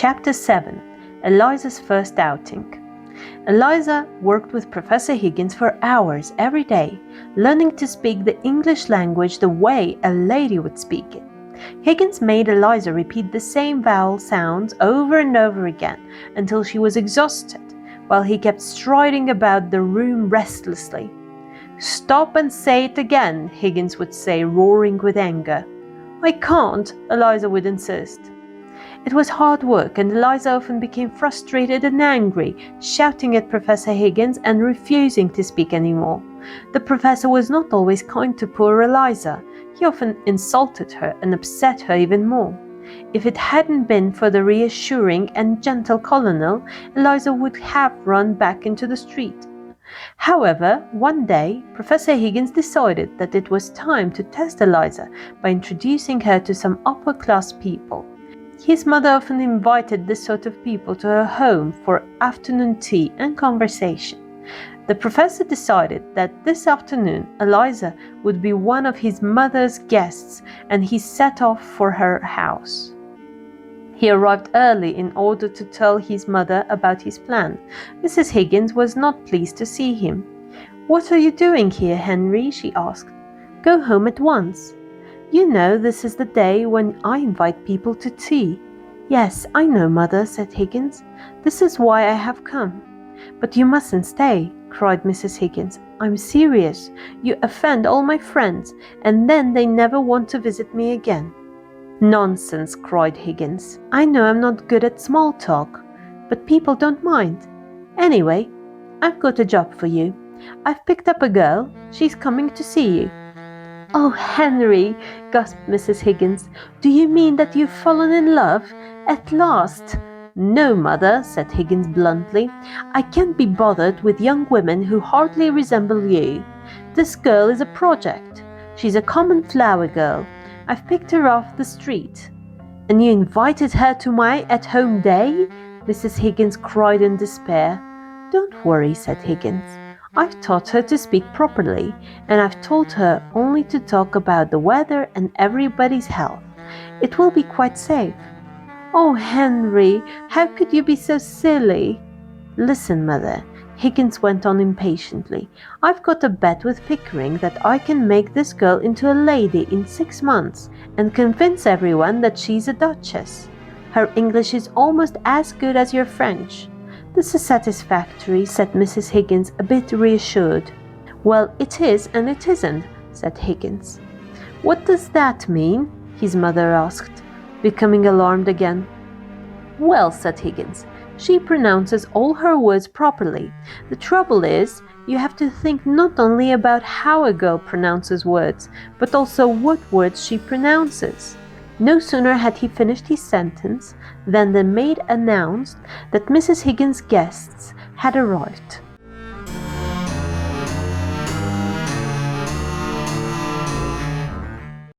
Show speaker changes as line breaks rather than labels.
Chapter 7. Eliza's First Outing. Eliza worked with Professor Higgins for hours every day, learning to speak the English language the way a lady would speak it. Higgins made Eliza repeat the same vowel sounds over and over again until she was exhausted, while he kept striding about the room restlessly. "Stop and say it again," Higgins would say, roaring with anger. "I can't," Eliza would insist. It was hard work, and Eliza often became frustrated and angry, shouting at Professor Higgins and refusing to speak anymore. The professor was not always kind to poor Eliza. He often insulted her and upset her even more. If it hadn't been for the reassuring and gentle colonel, Eliza would have run back into the street. However, one day, Professor Higgins decided that it was time to test Eliza by introducing her to some upper-class people. His mother often invited this sort of people to her home for afternoon tea and conversation. The professor decided that this afternoon Eliza would be one of his mother's guests, and he set off for her house. He arrived early in order to tell his mother about his plan. Mrs. Higgins was not pleased to see him. "What are you doing here, Henry?" she asked. "Go home at once. You know this is the day when I invite people to tea." "Yes, I know, Mother," said Higgins. "This is why I have come." "But you mustn't stay," cried Mrs. Higgins. "I'm serious. You offend all my friends, and then they never want to visit me again." "Nonsense," cried Higgins. "I know I'm not good at small talk, but people don't mind. Anyway, I've got a job for you. I've picked up a girl. She's coming to see you." "Oh, Henry," gasped Mrs. Higgins, "do you mean that you've fallen in love? At last?" "No, Mother," said Higgins bluntly. "I can't be bothered with young women who hardly resemble you. This girl is a project. She's a common flower girl. I've picked her off the street." "And you invited her to my at-home day?" Mrs. Higgins cried in despair. "Don't worry," said Higgins. "I've taught her to speak properly, and I've told her only to talk about the weather and everybody's health. It will be quite safe." "Oh, Henry, how could you be so silly?" "Listen, Mother," Higgins went on impatiently. "I've got a bet with Pickering that I can make this girl into a lady in 6 months and convince everyone that she's a duchess. Her English is almost as good as your French." "This is satisfactory," said Mrs. Higgins, a bit reassured. "Well, it is and it isn't," said Higgins. "What does that mean?" his mother asked, becoming alarmed again. "Well," said Higgins, "she pronounces all her words properly. The trouble is, you have to think not only about how a girl pronounces words, but also what words she pronounces." No sooner had he finished his sentence than the maid announced that Mrs. Higgins' guests had arrived.